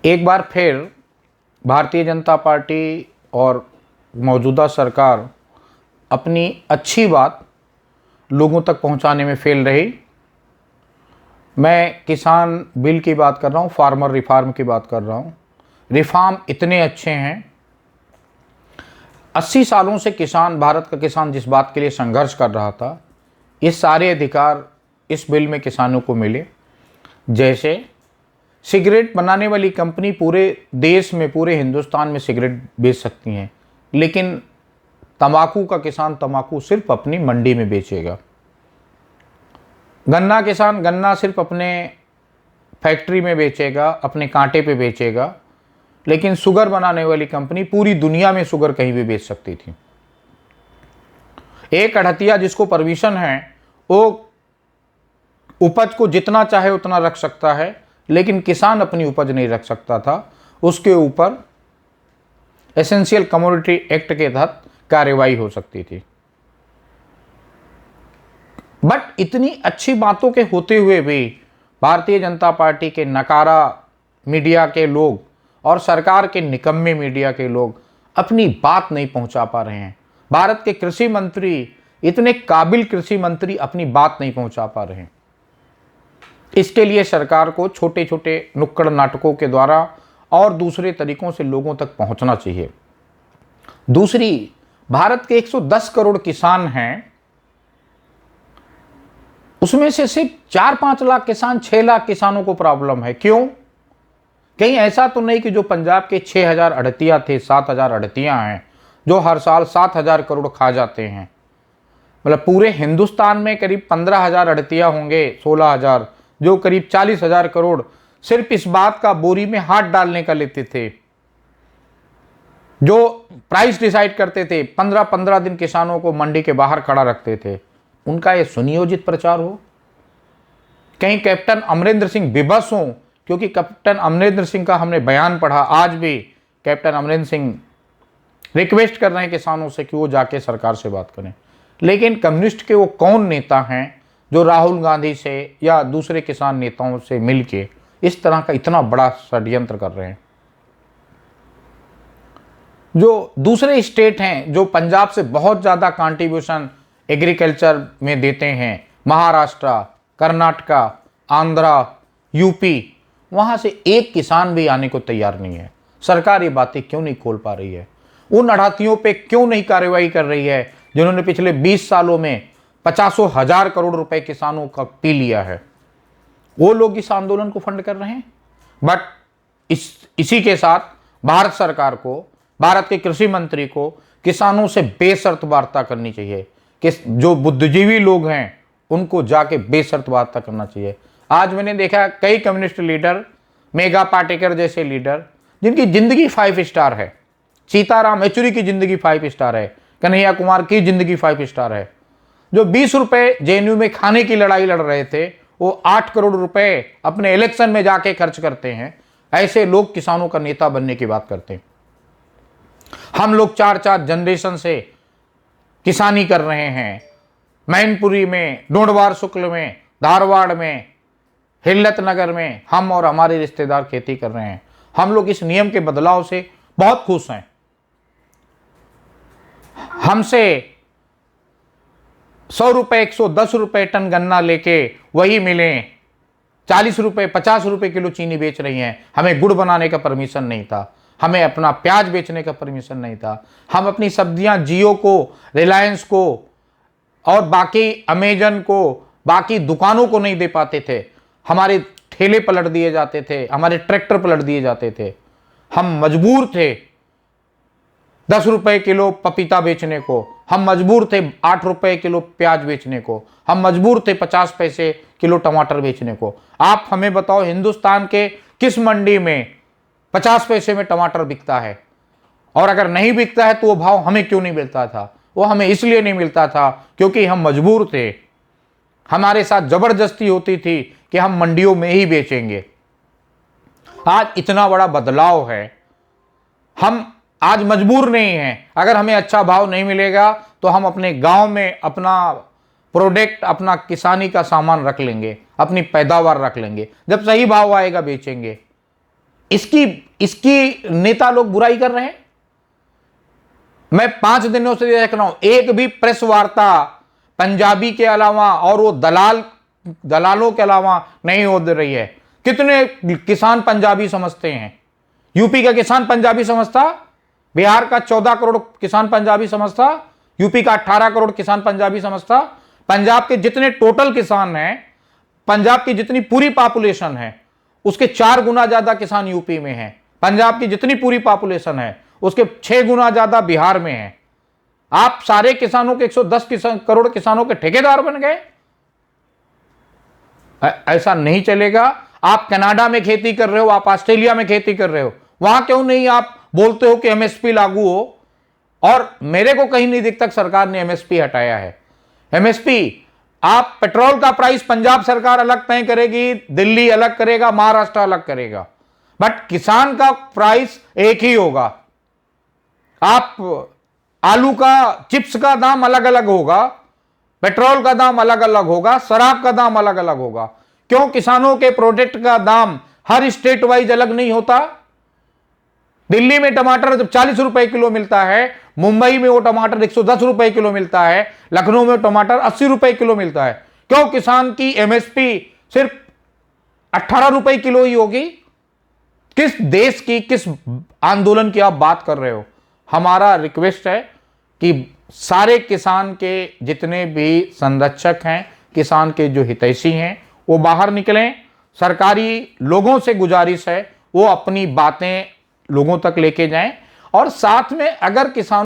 एक बार फिर भारतीय जनता पार्टी और मौजूदा सरकार अपनी अच्छी बात लोगों तक पहुंचाने में फेल रही। मैं किसान बिल की बात कर रहा हूं, फार्मर रिफॉर्म की बात कर रहा हूं। रिफॉर्म इतने अच्छे हैं। 80 सालों से किसान, भारत का किसान जिस बात के लिए संघर्ष कर रहा था, ये सारे अधिकार इस बिल में किसानों को मिले। जैसे सिगरेट बनाने वाली कंपनी पूरे देश में, पूरे हिंदुस्तान में सिगरेट बेच सकती हैं, लेकिन तंबाकू का किसान तंबाकू सिर्फ अपनी मंडी में बेचेगा। गन्ना किसान गन्ना सिर्फ अपने फैक्ट्री में बेचेगा, अपने कांटे पे बेचेगा। लेकिन शुगर बनाने वाली कंपनी पूरी दुनिया में शुगर कहीं भी बेच सकती थी। एक अड़हतिया जिसको परमिशन है वो उपज को जितना चाहे उतना रख सकता है, लेकिन किसान अपनी उपज नहीं रख सकता था। उसके ऊपर एसेंशियल कमोडिटी एक्ट के तहत कार्रवाई हो सकती थी। बट इतनी अच्छी बातों के होते हुए भी भारतीय जनता पार्टी के नकारा मीडिया के लोग और सरकार के निकम्मे मीडिया के लोग अपनी बात नहीं पहुंचा पा रहे हैं। भारत के कृषि मंत्री, इतने काबिल कृषि मंत्री अपनी बात नहीं पहुंचा पा रहे हैं। इसके लिए सरकार को छोटे छोटे नुक्कड़ नाटकों के द्वारा और दूसरे तरीकों से लोगों तक पहुंचना चाहिए। दूसरी, भारत के 110 करोड़ किसान हैं, उसमें से सिर्फ 4-5 लाख किसान, 6 लाख किसानों को प्रॉब्लम है। क्यों? कहीं ऐसा तो नहीं कि जो पंजाब के 6,000 अड़तिया थे, 7,000 अड़तिया हैं जो हर साल 7,000 करोड़ खा जाते हैं। मतलब पूरे हिंदुस्तान में करीब 15,000 अड़तिया होंगे, 16,000, जो करीब 40,000 करोड़ सिर्फ इस बात का बोरी में हाथ डालने का लेते थे, जो प्राइस डिसाइड करते थे, 15-15 दिन किसानों को मंडी के बाहर खड़ा रखते थे। उनका ये सुनियोजित प्रचार हो। कहीं कैप्टन अमरिंदर सिंह विवश हो, क्योंकि कैप्टन अमरिंदर सिंह का हमने बयान पढ़ा। आज भी कैप्टन अमरिंदर सिंह रिक्वेस्ट कर रहे हैं किसानों से कि वो जाके सरकार से बात करें। लेकिन कम्युनिस्ट के वो कौन नेता हैं जो राहुल गांधी से या दूसरे किसान नेताओं से मिलके इस तरह का इतना बड़ा षड्यंत्र कर रहे हैं? जो दूसरे स्टेट हैं जो पंजाब से बहुत ज़्यादा कंट्रीब्यूशन एग्रीकल्चर में देते हैं, महाराष्ट्र, कर्नाटका, आंध्रा, यूपी, वहाँ से एक किसान भी आने को तैयार नहीं है। सरकार ये बातें क्यों नहीं खोल पा रही है? उन अड़ातियों पे क्यों नहीं कार्रवाई कर रही है जिन्होंने पिछले 20 सालों में 50,000 करोड़ रुपए किसानों का पी लिया है? वो लोग इस आंदोलन को फंड कर रहे हैं। बट इसी के साथ भारत सरकार को, भारत के कृषि मंत्री को किसानों से बेशर्त वार्ता करनी चाहिए। कि जो बुद्धिजीवी लोग हैं उनको जाके बेशर्त वार्ता करना चाहिए। आज मैंने देखा कई कम्युनिस्ट लीडर, मेघा पाटेकर जैसे लीडर, जिनकी जिंदगी 5 स्टार है, सीताराम येचुरी की जिंदगी 5 स्टार है, कन्हैया कुमार की जिंदगी 5 स्टार है, जो 20 रुपए जेएनयू में खाने की लड़ाई लड़ रहे थे, वो 8 करोड़ रुपए अपने इलेक्शन में जाके खर्च करते हैं। ऐसे लोग किसानों का नेता बनने की बात करते हैं। हम लोग 4-4 जनरेशन से किसानी कर रहे हैं। मैनपुरी में, डोंडवार शुक्ल में, धारवाड़ में, हिल्लत नगर में हम और हमारे रिश्तेदार खेती कर रहे हैं। हम लोग इस नियम के बदलाव से बहुत खुश हैं। हमसे 100 रुपए, 110 रुपए टन गन्ना लेके वही मिलें 40 रुपए, 50 रुपए किलो चीनी बेच रही हैं। हमें गुड़ बनाने का परमिशन नहीं था, हमें अपना प्याज बेचने का परमिशन नहीं था। हम अपनी सब्जियां जियो को, रिलायंस को और बाकी अमेजन को, बाकी दुकानों को नहीं दे पाते थे। हमारे ठेले पलट दिए जाते थे, हमारे ट्रैक्टर पलट दिए जाते थे। हम मजबूर थे 10 रुपए किलो पपीता बेचने को, हम मजबूर थे 8 रुपए किलो प्याज बेचने को, हम मजबूर थे 50 पैसे किलो टमाटर बेचने को। आप हमें बताओ, हिंदुस्तान के किस मंडी में 50 पैसे में टमाटर बिकता है? और अगर नहीं बिकता है तो वो भाव हमें क्यों नहीं मिलता था? वो हमें इसलिए नहीं मिलता था क्योंकि हम मजबूर थे। हमारे साथ जबरदस्ती होती थी कि हम मंडियों में ही बेचेंगे। आज इतना बड़ा बदलाव है, हम आज मजबूर नहीं हैं। अगर हमें अच्छा भाव नहीं मिलेगा तो हम अपने गांव में अपना प्रोडक्ट, अपना किसानी का सामान रख लेंगे, अपनी पैदावार रख लेंगे। जब सही भाव आएगा बेचेंगे। इसकी इसकी नेता लोग बुराई कर रहे हैं। मैं 5 दिनों से देख रहा हूं, एक भी प्रेस वार्ता पंजाबी के अलावा और वो दलालों के अलावा नहीं हो रही है। कितने किसान पंजाबी समझते हैं? यूपी का किसान पंजाबी समझता, बिहार का 14 करोड़ किसान पंजाबी समझता, यूपी का 18 करोड़ किसान पंजाबी समझता। पंजाब के जितने टोटल किसान हैं, पंजाब की जितनी पूरी पॉपुलेशन है उसके 4 गुना ज्यादा किसान यूपी में हैं। पंजाब की जितनी पूरी पॉपुलेशन है उसके 6 गुना ज्यादा बिहार में है। आप सारे किसानों के 110 करोड़ किसानों के ठेकेदार बन गए। ऐसा नहीं चलेगा। आप कनाडा में खेती कर रहे हो, आप ऑस्ट्रेलिया में खेती कर रहे हो, वहां क्यों नहीं आप बोलते हो कि एमएसपी लागू हो? और मेरे को कहीं नहीं दिखता सरकार ने एमएसपी हटाया है। एमएसपी, आप पेट्रोल का प्राइस पंजाब सरकार अलग तय करेगी, दिल्ली अलग करेगा, महाराष्ट्र अलग करेगा, बट किसान का प्राइस एक ही होगा। आप आलू का, चिप्स का दाम अलग अलग होगा, पेट्रोल का दाम अलग अलग होगा, शराब का दाम अलग अलग होगा। क्यों? किसानों के प्रोडक्ट का दाम हर स्टेट वाइज अलग नहीं होता। दिल्ली में टमाटर जब 40 रुपए किलो मिलता है, मुंबई में वो टमाटर 110 रुपए किलो मिलता है, लखनऊ में टमाटर 80 रुपए किलो मिलता है। क्यों? किसान की एमएसपी सिर्फ 18 रुपए किलो ही होगी। किस देश की, किस आंदोलन की आप बात कर रहे हो? हमारा रिक्वेस्ट है कि सारे किसान के जितने भी संरक्षक हैं, किसान के जो हितैषी हैं, वो बाहर निकलें। सरकारी लोगों से गुजारिश है वो अपनी बातें लोगों तक लेके जाएं, और साथ में अगर किसान